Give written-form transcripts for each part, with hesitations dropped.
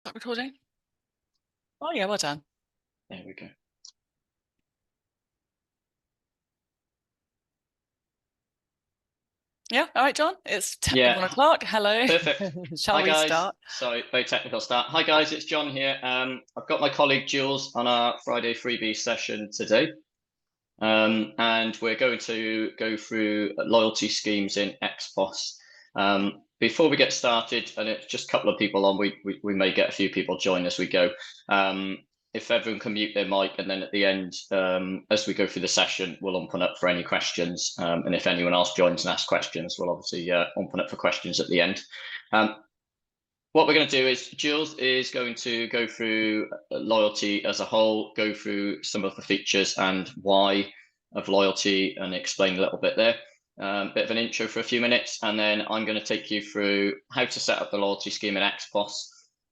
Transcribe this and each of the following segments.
That recording? Oh yeah, well done. There we go. Yeah, all right, John. It's 1 Yeah, o'clock. Hello. perfect. Shall Hi we guys. start? Sorry, very technical start. Hi guys, it's John here. I've got my colleague Jules on our Friday Freebie session today. And we're going to go through loyalty schemes in Xpos. Before we get started, and it's just a couple of people on, we may get a few people join as we go. If everyone can mute their mic, and then at the end, as we go through the session, we'll open up for any questions. And if anyone else joins and asks questions, we'll obviously open up for questions at the end. What we're going to do is Jules is going to go through loyalty as a whole, go through some of the features and why of loyalty, and explain a little bit there. Bit of an intro for a few minutes, and then I'm going to take you through how to set up the loyalty scheme in Xpos,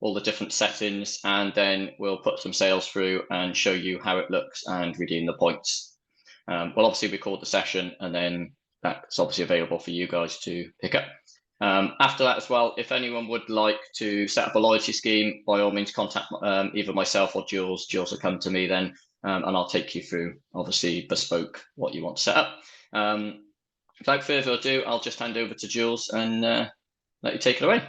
all the different settings, and then we'll put some sales through and show you how it looks and redeem the points. We'll obviously record the session, and then that's obviously available for you guys to pick up. After that as well, if anyone would like to set up a loyalty scheme, by all means contact either myself or Jules. Jules will come to me then, and I'll take you through, obviously, bespoke what you want to set up. Without further ado, I'll just hand over to Jules and let you take it away.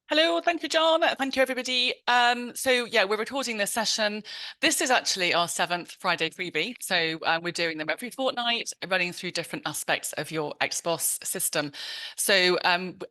Hello, thank you, John. Thank you, everybody. So yeah, we're recording this session. This is actually our 7th Friday freebie. So we're doing them every fortnight, running through different aspects of your Xpos system. So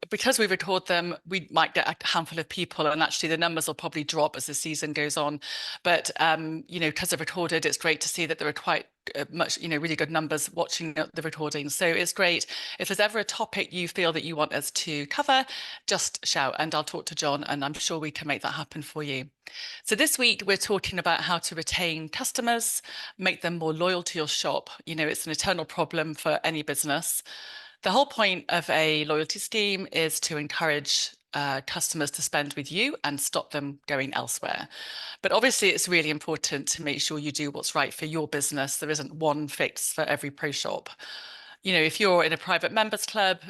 because we record them, we might get a handful of people, and actually the numbers will probably drop as the season goes on. But because they're recorded, it's great to see that there are quite much, really good numbers watching the recordings. So it's great. If there's ever a topic you feel that you want us to cover, just shout and I'll talk to John, and I'm sure we can make that happen for you. So this week we're talking about how to retain customers, make them more loyal to your shop. It's an eternal problem for any business. The whole point of a loyalty scheme is to encourage customers to spend with you and stop them going elsewhere. But obviously, it's really important to make sure you do what's right for your business. There isn't one fix for every pro shop. If you're in a private members club,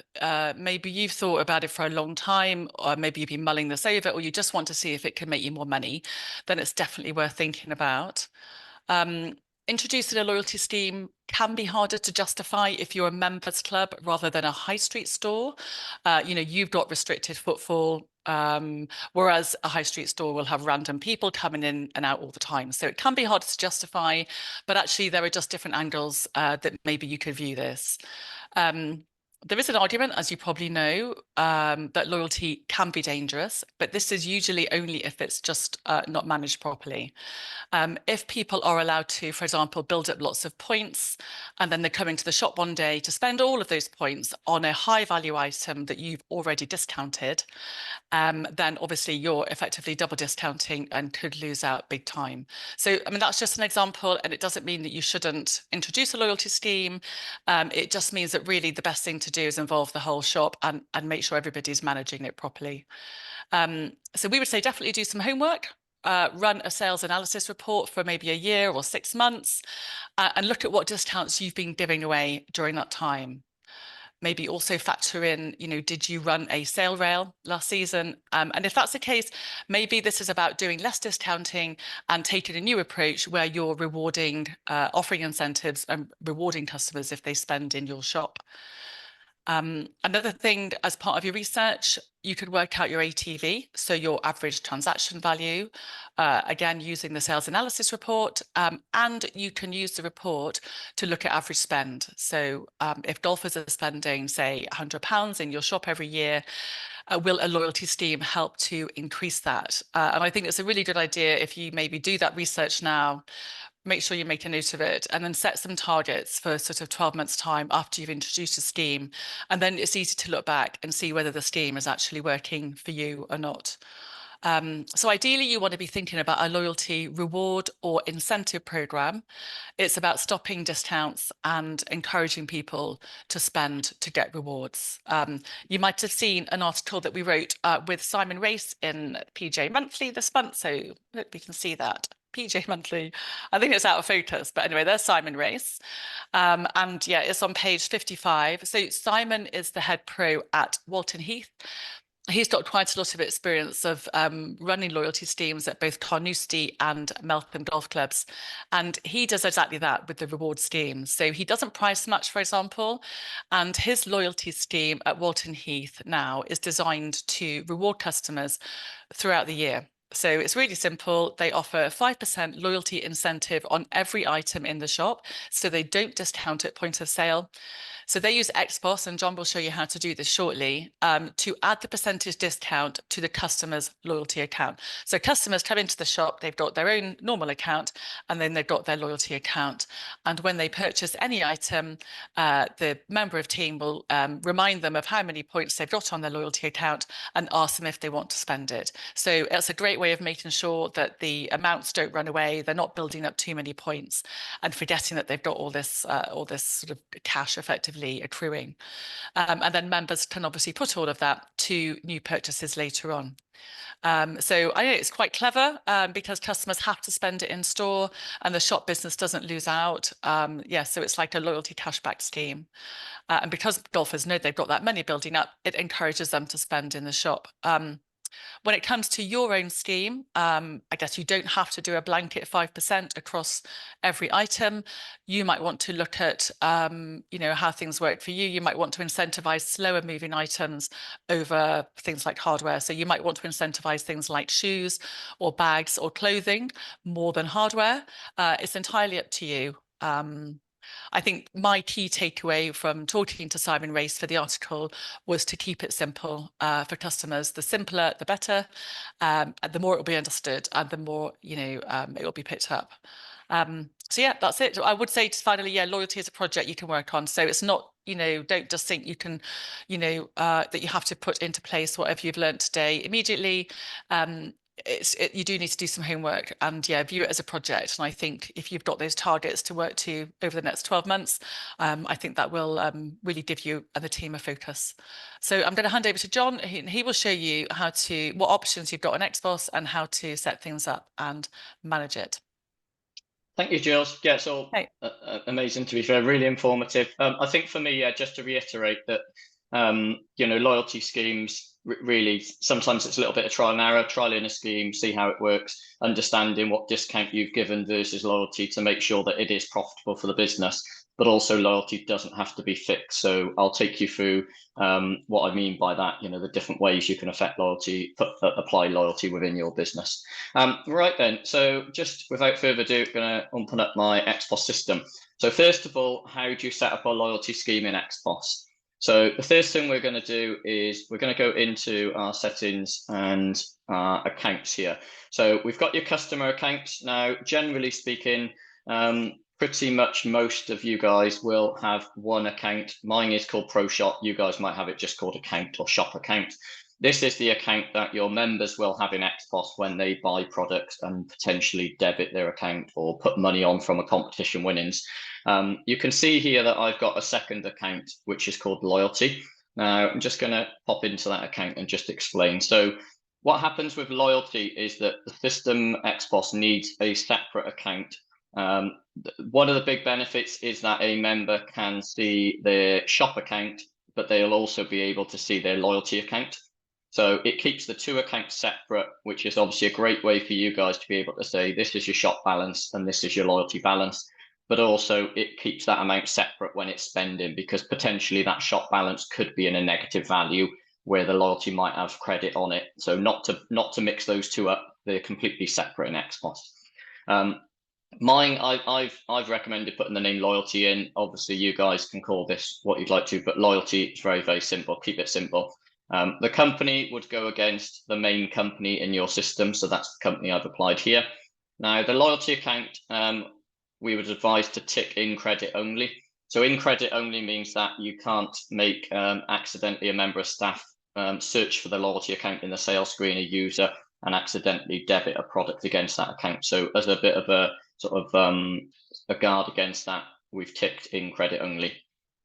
maybe you've thought about it for a long time, or maybe you've been mulling this over, or you just want to see if it can make you more money, then it's definitely worth thinking about. Introducing a loyalty scheme can be harder to justify if you're a members club rather than a high street store. You've got restricted footfall, whereas a high street store will have random people coming in and out all the time. So it can be harder to justify, but actually there are just different angles that maybe you could view this. There is an argument, as you probably know, that loyalty can be dangerous, but this is usually only if it's just not managed properly. If people are allowed to, for example, build up lots of points, and then they come into the shop one day to spend all of those points on a high value item that you've already discounted, then obviously you're effectively double discounting and could lose out big time. So, that's just an example, and it doesn't mean that you shouldn't introduce a loyalty scheme. It just means that really the best thing to do is involve the whole shop and make sure everybody's managing it properly. So we would say definitely do some homework. Run a sales analysis report for maybe a year or 6 months, and look at what discounts you've been giving away during that time. Maybe also factor in, did you run a sale rail last season? And if that's the case, maybe this is about doing less discounting and taking a new approach where you're rewarding, offering incentives and rewarding customers if they spend in your shop. Another thing, as part of your research, you could work out your ATV, so your average transaction value, again, using the sales analysis report, and you can use the report to look at average spend. So if golfers are spending, say, £100 in your shop every year, will a loyalty scheme help to increase that? And I think it's a really good idea if you maybe do that research now, make sure you make a note of it, and then set some targets for sort of 12 months time after you've introduced a scheme. And then it's easy to look back and see whether the scheme is actually working for you or not. So ideally, you want to be thinking about a loyalty reward or incentive program. It's about stopping discounts and encouraging people to spend to get rewards. You might have seen an article that we wrote with Simon Race in PJ Monthly this month, so hope you can see that. PJ Monthly. I think it's out of focus, but anyway, there's Simon Race. And yeah, it's on page 55. So Simon is the head pro at Walton Heath. he's got quite a lot of experience of running loyalty schemes at both Carnoustie and Meltham golf clubs. And he does exactly that with the reward schemes. So he doesn't price much, for example. And his loyalty scheme at Walton Heath now is designed to reward customers throughout the year. So it's really simple. They offer a 5% loyalty incentive on every item in the shop. So they don't discount at point of sale. So they use Xpos, and John will show you how to do this shortly, to add the percentage discount to the customer's loyalty account. So customers come into the shop, they've got their own normal account, and then they've got their loyalty account. And when they purchase any item, the member of team will remind them of how many points they've got on their loyalty account and ask them if they want to spend it. So it's a great way of making sure that the amounts don't run away. They're not building up too many points and forgetting that they've got all this sort of cash effectively accruing. And then members can obviously put all of that to new purchases later on. So I know it's quite clever because customers have to spend it in store and the shop business doesn't lose out. Yeah, so it's like a loyalty cashback scheme. And because golfers know they've got that money building up, it encourages them to spend in the shop. When it comes to your own scheme, I guess you don't have to do a blanket 5% across every item. You might want to look at, how things work for you. You might want to incentivize slower moving items over things like hardware. So you might want to incentivize things like shoes or bags or clothing more than hardware. It's entirely up to you. I think my key takeaway from talking to Simon Race for the article was to keep it simple for customers. The simpler, the better. And the more it will be understood and the more, it will be picked up. So yeah, that's it. I would say just finally, yeah, loyalty is a project you can work on. So it's not, don't just think you can, that you have to put into place whatever you've learned today immediately. You do need to do some homework and yeah, view it as a project. And I think if you've got those targets to work to over the next 12 months, I think that will really give you and the team a focus. So I'm going to hand over to John. He will show you what options you've got on Xpos and how to set things up and manage it. Thank you, Jules. Yeah, it's all amazing, to be fair, really informative. I think for me, yeah, just to reiterate that, loyalty schemes, really, sometimes it's a little bit of trial and error, trial in a scheme, see how it works, understanding what discount you've given versus loyalty to make sure that it is profitable for the business. But also loyalty doesn't have to be fixed. So I'll take you through what I mean by that, the different ways you can affect loyalty, apply loyalty within your business. Right then, so just without further ado, I'm going to open up my Xpos system. So first of all, how do you set up a loyalty scheme in Xpos? So the first thing we're going to do is we're going to go into our settings and our accounts here. So we've got your customer accounts. Now, generally speaking, pretty much most of you guys will have one account. Mine is called Pro Shop. You guys might have it just called account or shop account. This is the account that your members will have in Xpos when they buy products and potentially debit their account or put money on from a competition winnings. You can see here that I've got a second account, which is called Loyalty. Now, I'm just going to pop into that account and just explain. So what happens with Loyalty is that the system Xpos needs a separate account. One of the big benefits is that a member can see their shop account, but they'll also be able to see their loyalty account. So it keeps the two accounts separate, which is obviously a great way for you guys to be able to say, this is your shop balance and this is your loyalty balance. But also it keeps that amount separate when it's spending, because potentially that shop balance could be in a negative value where the loyalty might have credit on it. So not to mix those two up, they're completely separate in Xpos. Mine, I've recommended putting the name Loyalty in. Obviously, you guys can call this what you'd like to, but Loyalty is very, very simple. Keep it simple. The company would go against the main company in your system. So that's the company I've applied here. Now, the loyalty account, we would advise to tick in credit only. So in credit only means that you can't make accidentally a member of staff search for the loyalty account in the sales screen, a user, and accidentally debit a product against that account. So as a bit of a sort of a guard against that, we've ticked in credit only.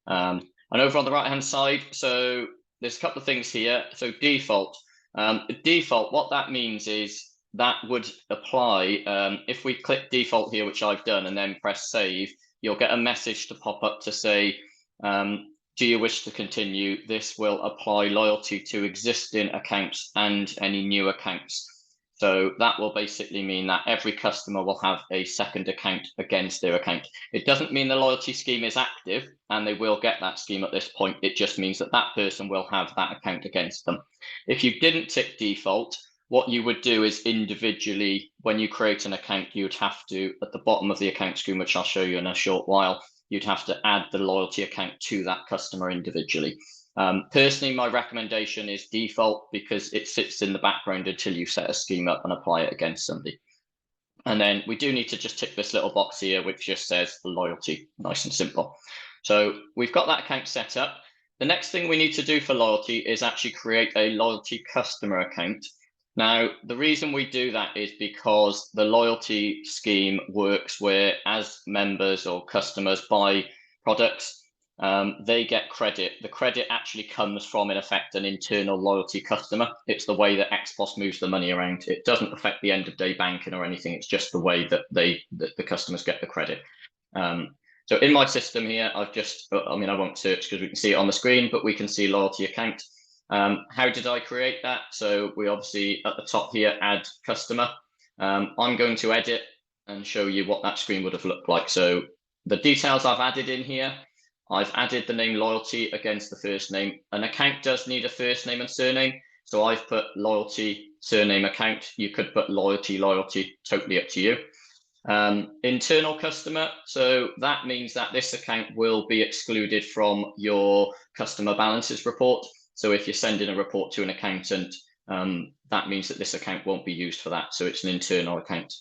And over on the right hand side, so there's a couple of things here. So default, what that means is that would apply if we click default here, which I've done, and then press save, you'll get a message to pop up to say, do do you wish to continue? This will apply loyalty to existing accounts and any new accounts. So that will basically mean that every customer will have a second account against their account. It doesn't mean the loyalty scheme is active and they will get that scheme at this point. It just means that that person will have that account against them. If you didn't tick default, what you would do is individually, when you create an account, you'd have to, at the bottom of the account screen, which I'll show you in a short while, you'd have to add the loyalty account to that customer individually. Personally, my recommendation is default because it sits in the background until you set a scheme up and apply it against somebody. And then we do need to just tick this little box here, which just says loyalty, nice and simple. So we've got that account set up. The next thing we need to do for loyalty is actually create a loyalty customer account. Now, the reason we do that is because the loyalty scheme works where as members or customers buy products, they get credit. The credit actually comes from, in effect, an internal loyalty customer. It's the way that Xpos moves the money around. It doesn't affect the end of day banking or anything. It's just the way that the customers get the credit. So in my system here, I've just, I mean, I won't search because we can see it on the screen, but we can see loyalty account. How did I create that? So we obviously at the top here, add customer. I'm going to edit and show you what that screen would have looked like. So the details I've added in here, I've added the name loyalty against the first name. An account does need a first name and surname. So I've put loyalty surname account. You could put loyalty, totally up to you. Internal customer. So that means that this account will be excluded from your customer balances report. So if you're sending a report to an accountant, that means that this account won't be used for that. So it's an internal account.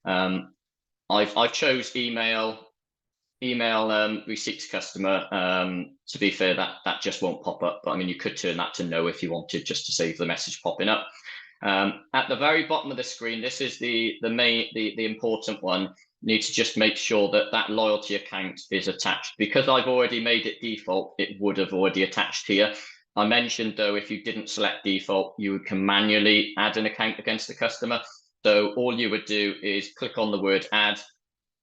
I've chose email receipts customer. To be fair, that just won't pop up. But I mean, you could turn that to no if you wanted, just to save the message popping up. At the very bottom of the screen, this is the important one. You need to just make sure that that loyalty account is attached. Because I've already made it default, it would have already attached here. I mentioned, though, if you didn't select default, you can manually add an account against the customer. So all you would do is click on the word add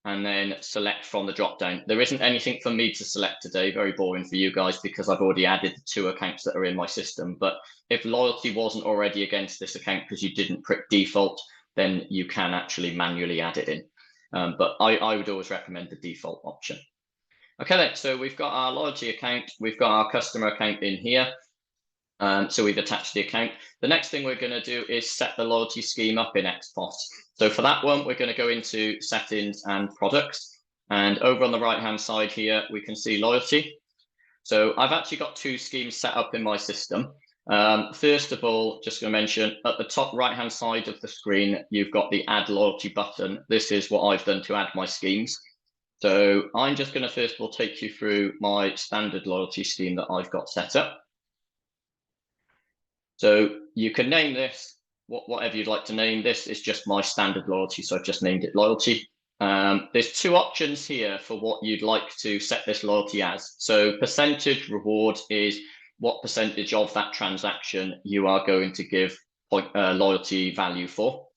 and then select from the drop down. There isn't anything for me to select today, very boring for you guys, because I've already added the 2 accounts that are in my system. But if loyalty wasn't already against this account because you didn't prick default, then you can actually manually add it in. But I would always recommend the default option. Okay, then, so we've got our loyalty account, we've got our customer account in here. So we've attached the account. The next thing we're going to do is set the loyalty scheme up in Xpos. So for that one, we're going to go into settings and products. And over on the right-hand side here, we can see loyalty. So I've actually got 2 schemes set up in my system. First of all, just going to mention at the top right-hand side of the screen, you've got the add loyalty button. This is what I've done to add my schemes. So I'm just going to first of all take you through my standard loyalty scheme that I've got set up. So you can name this whatever you'd like to name. This is just my standard loyalty, so I've just named it loyalty. There's 2 options here for what you'd like to set this loyalty as. So percentage reward is what percentage of that transaction you are going to give loyalty value for.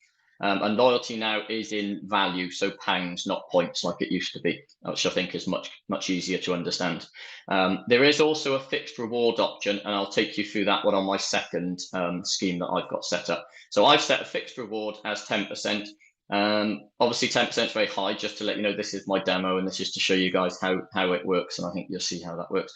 And loyalty now is in value, so pounds, not points like it used to be, which I think is much easier to understand. There is also a fixed reward option, and I'll take you through that one on my second scheme that I've got set up. So I've set a fixed reward as 10%. Obviously 10% is very high, just to let you know this is my demo and this is to show you guys how it works, and I think you'll see how that works.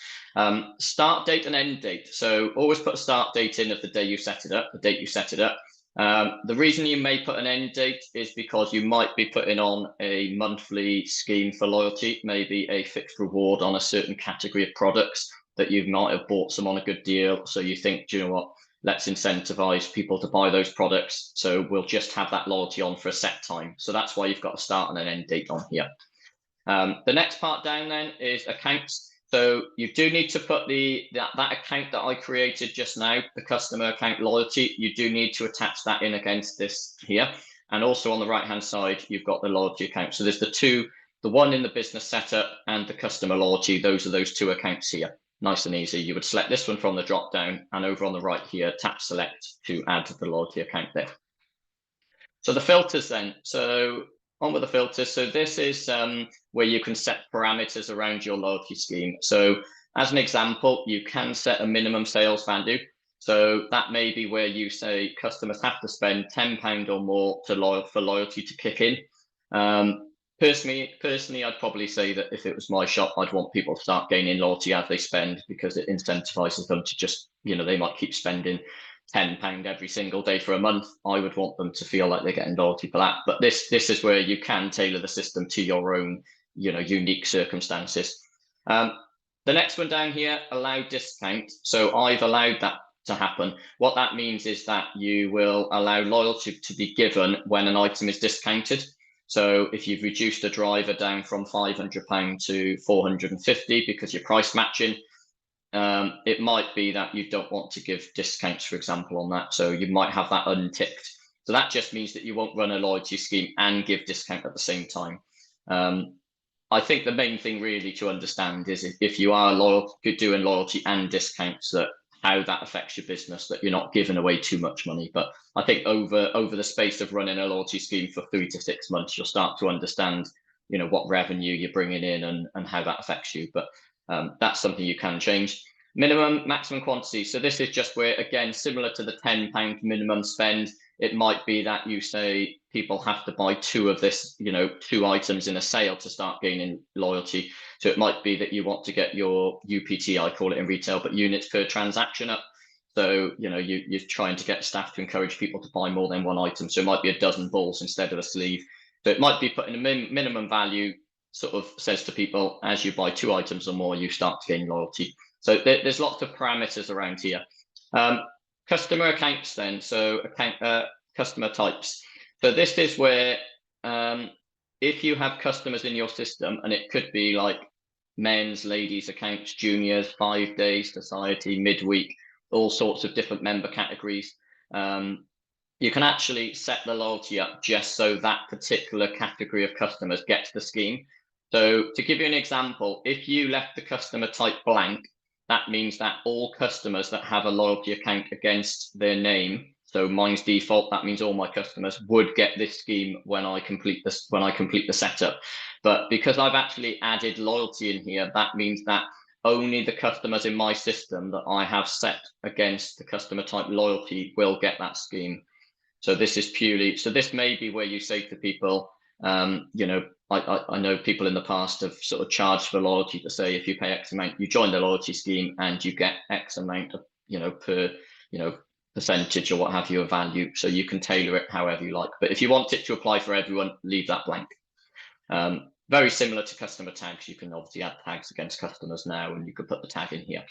Start date and end date. So always put a start date in of the day you set it up, the date you set it up. The reason you may put an end date is because you might be putting on a monthly scheme for loyalty, maybe a fixed reward on a certain category of products that you might have bought some on a good deal. So you think, do you know what, let's incentivize people to buy those products. So we'll just have that loyalty on for a set time. So that's why you've got a start and an end date on here. The next part down then is accounts. So you do need to put that account that I created just now, the customer account loyalty, you do need to attach that in against this here. And also on the right-hand side, you've got the loyalty account. So there's the one in the business setup and the customer loyalty. Those are those 2 accounts here. Nice and easy. You would select this one from the drop down, and over on the right here, tap select to add the loyalty account there. So the filters then. So on with the filters. So this is where you can set parameters around your loyalty scheme. So As an example, you can set a minimum sales value. So that may be where you say customers have to spend £10 or more for loyalty to kick in. Personally, I'd probably say that if it was my shop, I'd want people to start gaining loyalty as they spend, because it incentivizes them to just, they might keep spending £10 every single day for a month. I would want them to feel like they're getting loyalty for that. But this is where you can tailor the system to your own, unique circumstances. The next one down here, allow discount. So I've allowed that to happen. What that means is that you will allow loyalty to be given when an item is discounted. So if you've reduced a driver down from £500 to 450 because you're price matching, it might be that you don't want to give discounts, for example, on that. So you might have that unticked. So that just means that you won't run a loyalty scheme and give discount at the same time. I think the main thing really to understand is if you are doing loyalty and discounts, that how that affects your business, that you're not giving away too much money. But I think over the space of running a loyalty scheme for 3 to 6 months, you'll start to understand, what revenue you're bringing in and how that affects you. But that's something you can change. Minimum, maximum quantity. So this is just where, again, similar to the £10 minimum spend, it might be that you say people have to buy 2 of this, 2 items in a sale to start gaining loyalty. So it might be that you want to get your UPT, I call it in retail, but units per transaction up. So, you're trying to get staff to encourage people to buy more than 1 item. So it might be a dozen balls instead of a sleeve. So it might be putting a minimum value, sort of says to people, as you buy 2 items or more, you start to gain loyalty. So there's lots of parameters around here. Customer accounts then, so customer types. So this is where if you have customers in your system, and it could be like men's, ladies accounts, juniors, 5 days, society, midweek, all sorts of different member categories, you can actually set the loyalty up just so that particular category of customers gets the scheme. So to give you an example, if you left the customer type blank, that means that all customers that have a loyalty account against their name, so mine's default, that means all my customers would get this scheme when I complete the setup. But because I've actually added loyalty in here, that means that only the customers in my system that I have set against the customer type loyalty will get that scheme. So this is purely, so this may be where you say to people, I know people in the past have sort of charged for loyalty to say, if you pay X amount, you join the loyalty scheme and you get X amount of, per, percentage or what have you of value. So you can tailor it however you like. But if you want it to apply for everyone, leave that blank. Very similar to customer tags. You can obviously add tags against customers now, and you could put the tag in here.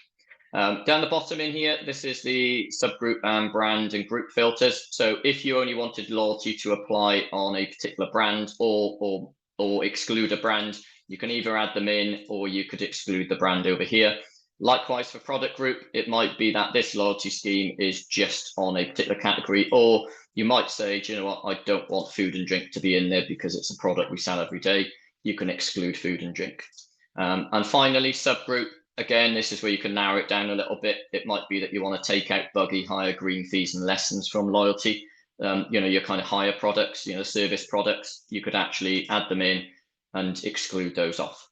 Down the bottom in here, this is the subgroup and brand and group filters. So if you only wanted loyalty to apply on a particular brand or exclude a brand, you can either add them in or you could exclude the brand over here. Likewise for product group, it might be that this loyalty scheme is just on a particular category, or you might say, do you know what, I don't want food and drink to be in there because it's a product we sell every day. You can exclude food and drink. And finally, subgroup. Again, this is where you can narrow it down a little bit. It might be that you want to take out buggy, hire, green fees and lessons from loyalty. Your kind of higher products, service products, you could actually add them in and exclude those off.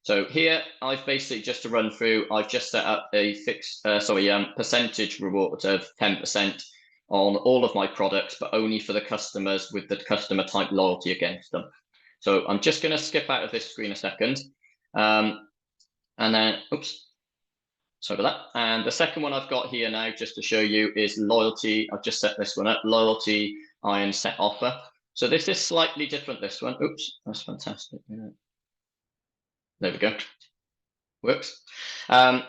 So here I've basically, just to run through, I've just set up a fixed, percentage reward of 10% on all of my products, but only for the customers with the customer type loyalty against them. So I'm just going to skip out of this screen a second. And then, oops, sorry about that. And the second one I've got here now, just to show you, is loyalty. I've just set this one up, loyalty iron set offer. So this is slightly different, this one. Oops, that's fantastic. Yeah. There we go. Works.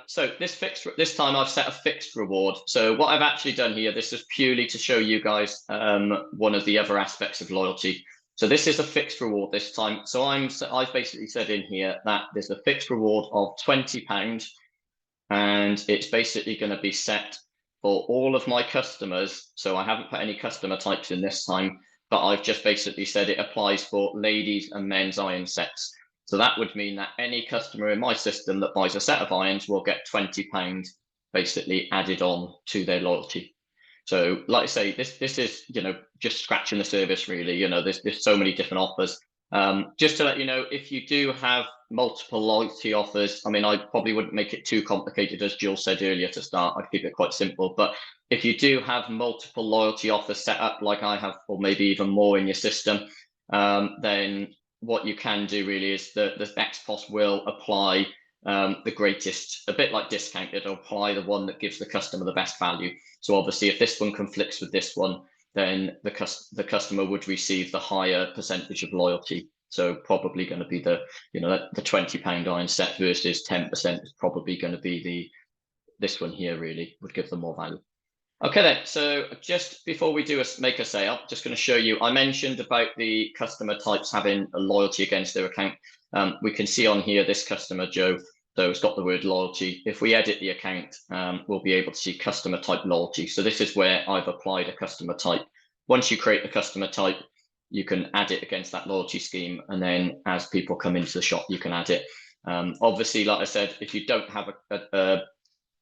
So this time I've set a fixed reward. So what I've actually done here, this is purely to show you guys one of the other aspects of loyalty. So this is a fixed reward this time. So I've basically said in here that there's a fixed reward of £20, and it's basically going to be set for all of my customers. So I haven't put any customer types in this time, but I've just basically said it applies for ladies and men's iron sets. So that would mean that any customer in my system that buys a set of irons will get £20 basically added on to their loyalty. So like I say, this is, just scratching the surface really. There's so many different offers. Just to let you know, if you do have multiple loyalty offers, I mean, I probably wouldn't make it too complicated, as Jill said earlier to start. I'd keep it quite simple. But if you do have multiple loyalty offers set up like I have, or maybe even more in your system, then what you can do really is the Xpos will apply the greatest, a bit like discount, it'll apply the one that gives the customer the best value. So obviously, if this one conflicts with this one, then the customer would receive the higher percentage of loyalty. So probably going to be the £20 iron set versus 10% is probably going to be this one here, really would give them more value. Okay then, so just before we make a sale, just going to show you, I mentioned about the customer types having a loyalty against their account. We can see on here this customer, Joe, so it's got the word loyalty. If we edit the account, we'll be able to see customer type loyalty. So this is where I've applied a customer type. Once you create the customer type, you can add it against that loyalty scheme. And then as people come into the shop, you can add it. Obviously, like I said, if you don't have a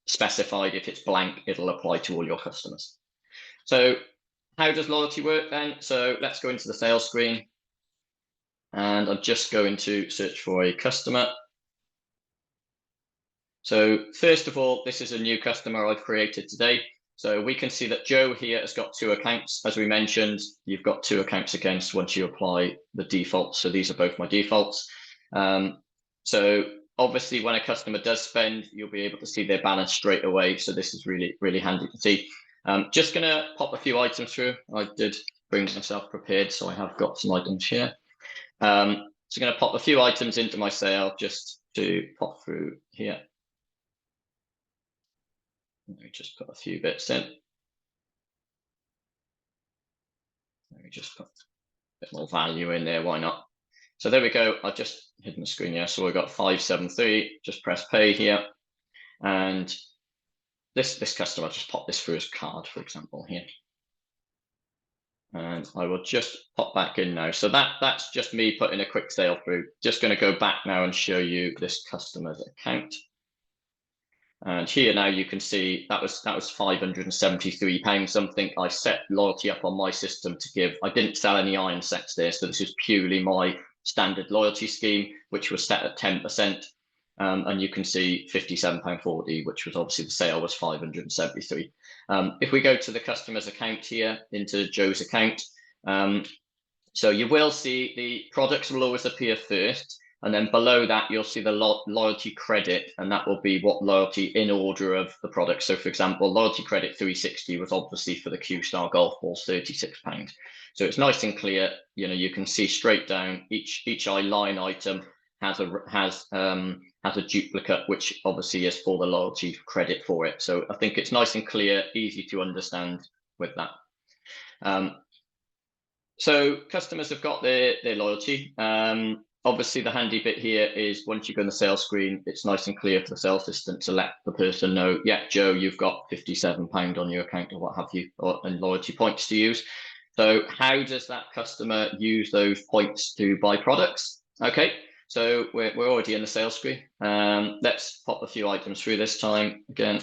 specified, if it's blank, it'll apply to all your customers. So how does loyalty work then? So let's go into the sales screen, and I'm just going to search for a customer. So first of all, this is a new customer I've created today. So we can see that Joe here has got 2 accounts. As we mentioned, you've got 2 accounts against once you apply the defaults. So these are both my defaults. So obviously, when a customer does spend, you'll be able to see their balance straight away. So this is really, really handy to see. Just going to pop a few items through. I did bring myself prepared, so I have got some items here. So going to pop a few items into my sale just to pop through here. Let me just put a few bits in. Let me just put a bit more value in there. Why not? So there we go. I've just hidden the screen here. So we've got 573. Just press pay here. And this customer, just pop this through his card, for example, here. And I will just pop back in now. So that's just me putting a quick sale through. Just going to go back now and show you this customer's account. And here now you can see that was £573 something. I set loyalty up on my system to give. I didn't sell any iron sets there, so this is purely my standard loyalty scheme, which was set at 10%. And you can see £57.40, which was obviously the sale was 573. If we go to the customer's account here, into Joe's account, so you will see the products will always appear first. And then below that, you'll see the loyalty credit, and that will be what loyalty in order of the product. So for example, loyalty credit 360 was obviously for the Q-Star golf ball, £36. So it's nice and clear. You can see straight down each line item has a duplicate, which obviously is for the loyalty credit for it. So I think it's nice and clear, easy to understand with that. So customers have got their loyalty. Obviously, the handy bit here is once you go on the sales screen, it's nice and clear for the sales assistant to let the person know, yeah, Joe, you've got £57 on your account or what have you, and loyalty points to use. So how does that customer use those points to buy products? Okay, so we're already in the sales screen. Let's pop a few items through this time again.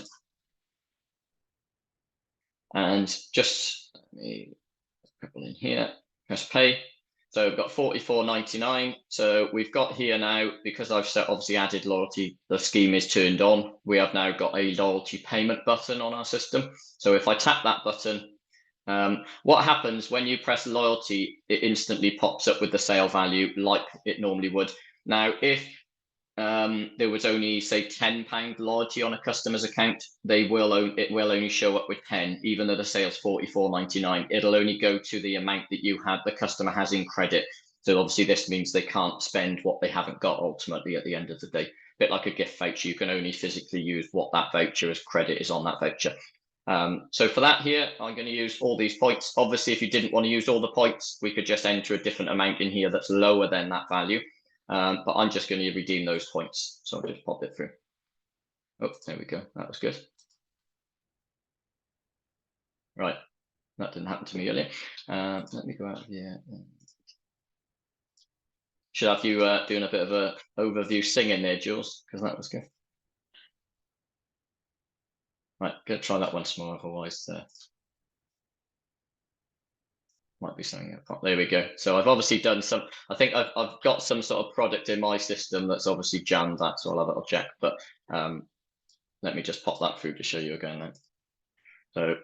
And just let me put a couple in here, press pay. So we've got £44.99. So we've got here now, because I've obviously added loyalty, the scheme is turned on. We have now got a loyalty payment button on our system. So if I tap that button, what happens when you press loyalty, it instantly pops up with the sale value like it normally would. Now, if there was only, say, £10 loyalty on a customer's account, it will only show up with 10, even though the sale's £44.99. It'll only go to the amount that the customer has in credit. So obviously this means they can't spend what they haven't got ultimately at the end of the day. A bit like a gift voucher, you can only physically use what that voucher as credit is on that voucher. So for that here, I'm going to use all these points. Obviously, if you didn't want to use all the points, we could just enter a different amount in here that's lower than that value. But I'm just going to redeem those points. So I'll just pop it through. Oh, there we go. That was good. Right. That didn't happen to me earlier. Let me go out here. Should have you doing a bit of a overview singing there, Jules, because that was good. Right, gonna try that once more, otherwise. might be something. There we go. So I've obviously done some. I think I've got some sort of product in my system that's obviously jammed that, so I'll have a little check. But let me just pop that through to show you again then. So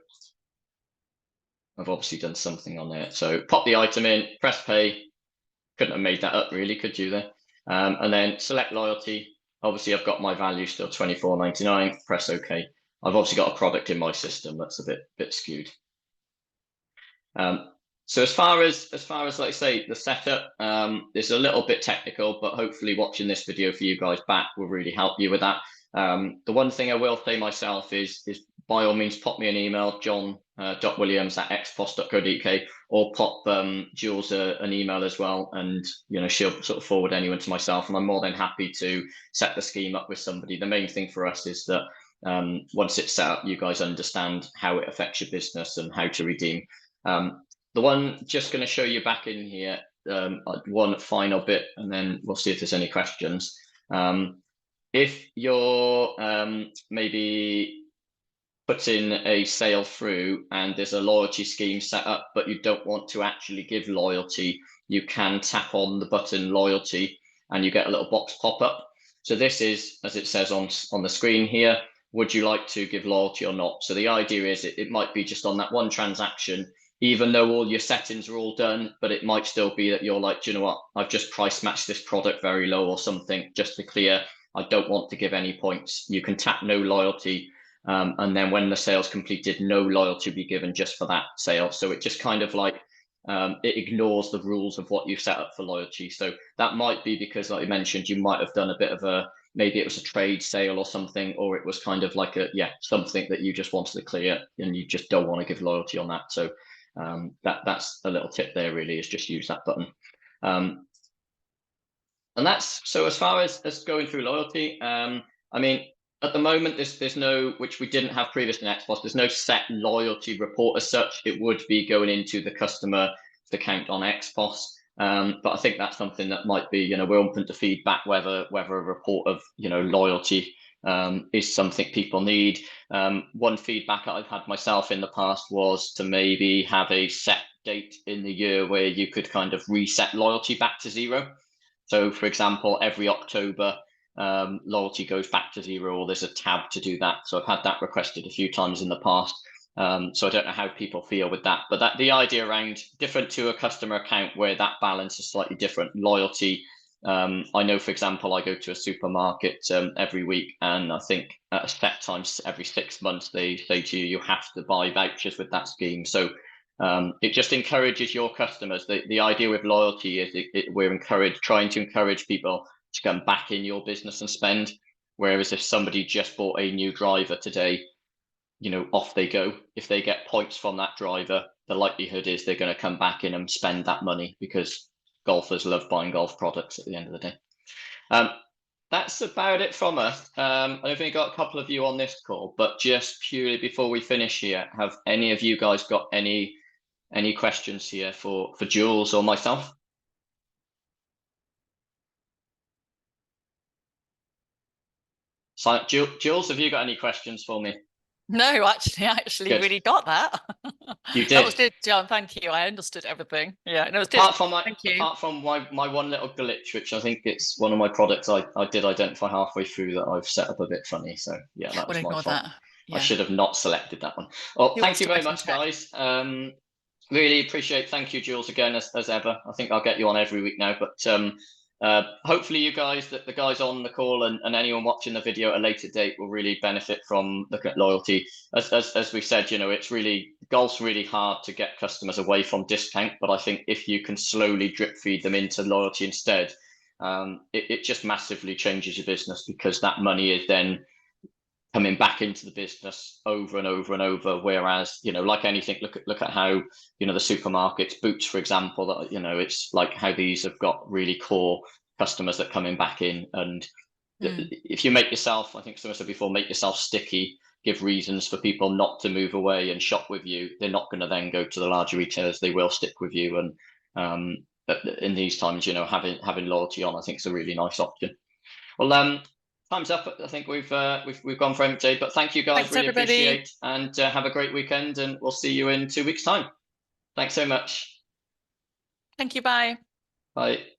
I've obviously done something on there. So pop the item in, press pay. Couldn't have made that up really, could you there? And then select loyalty. Obviously, I've got my value still $24.99. Press OK. I've obviously got a product in my system that's a bit skewed. So as far as like I say, the setup is a little bit technical, but hopefully watching this video for you guys back will really help you with that. The one thing I will say myself is by all means pop me an email, john.williams@xpos.co.uk, or pop Jules an email as well, and she'll sort of forward anyone to myself, and I'm more than happy to set the scheme up with somebody. The main thing for us is that once it's set up, you guys understand how it affects your business and how to redeem. The one just going to show you back in here, one final bit, and then we'll see if there's any questions. If you're maybe putting a sale through and there's a loyalty scheme set up, but you don't want to actually give loyalty, you can tap on the button loyalty and you get a little box pop up. So this is, as it says on the screen here, would you like to give loyalty or not? So the idea is it might be just on that one transaction, even though all your settings are all done, but it might still be that you're like, do you know what, I've just price matched this product very low or something, just to clear, I don't want to give any points. You can tap no loyalty, and then when the sale's completed, no loyalty will be given just for that sale. So it just kind of like, it ignores the rules of what you set up for loyalty. So that might be because, like I mentioned, you might have done a bit of a, maybe it was a trade sale or something, or it was kind of like something that you just wanted to clear and you just don't want to give loyalty on that. So that's a little tip there really, is just use that button. And that's, so as far as going through loyalty, I mean, at the moment, there's no, which we didn't have previously in Xpos, there's no set loyalty report as such. It would be going into the customer account on Xpos. But I think that's something that might be, we're open to feedback whether a report of, loyalty is something people need. One feedback I've had myself in the past was to maybe have a set date in the year where you could kind of reset loyalty back to 0. So for example, every October, loyalty goes back to 0, or there's a tab to do that. So I've had that requested a few times in the past. So I don't know how people feel with that, but the idea around different to a customer account where that balance is slightly different. Loyalty, I know, for example, I go to a supermarket every week, and I think at a set time every 6 months they say to you, you have to buy vouchers with that scheme. So it just encourages your customers. The idea with loyalty is we're trying to encourage people to come back in your business and spend. Whereas if somebody just bought a new driver today, off they go. If they get points from that driver, the likelihood is they're going to come back in and spend that money, because golfers love buying golf products at the end of the day. That's about it from us. I've only got a couple of you on this call, but just purely before we finish here, have any of you guys got any questions here for Jules or myself? So, Jules, have you got any questions for me? No, actually, I Good. really got that. You did. That was good, John. Thank you. I understood everything. Yeah, no, it was good. Apart from my one little glitch, which I think it's one of my products I did identify halfway through that I've set up a bit funny. So yeah, that was my fault. That. Yeah. I should have not selected that one. Well, thank you very much, guys. Really appreciate. Thank you, Jules, again as ever. I think I'll get you on every week now, but hopefully you guys, the guys on the call and anyone watching the video at a later date will really benefit from looking at loyalty. As we said, golf's really hard to get customers away from discount, but I think if you can slowly drip feed them into loyalty instead, it just massively changes your business, because that money is then coming back into the business over and over and over. Whereas, like anything, look at how, the supermarkets, Boots, for example, that, it's like how these have got really core customers that coming back in. And if you make yourself, I think someone said before, make yourself sticky, give reasons for people not to move away and shop with you, they're not going to then go to the larger retailers. They will stick with you. And in these times, having loyalty on, I think is a really nice option. Well, time's up. I think we've gone for empty, but thank you guys. Thanks, really everybody. Appreciate, and have a great weekend, and we'll see you in 2 weeks' time. Thanks so much. Thank you. Bye. Bye.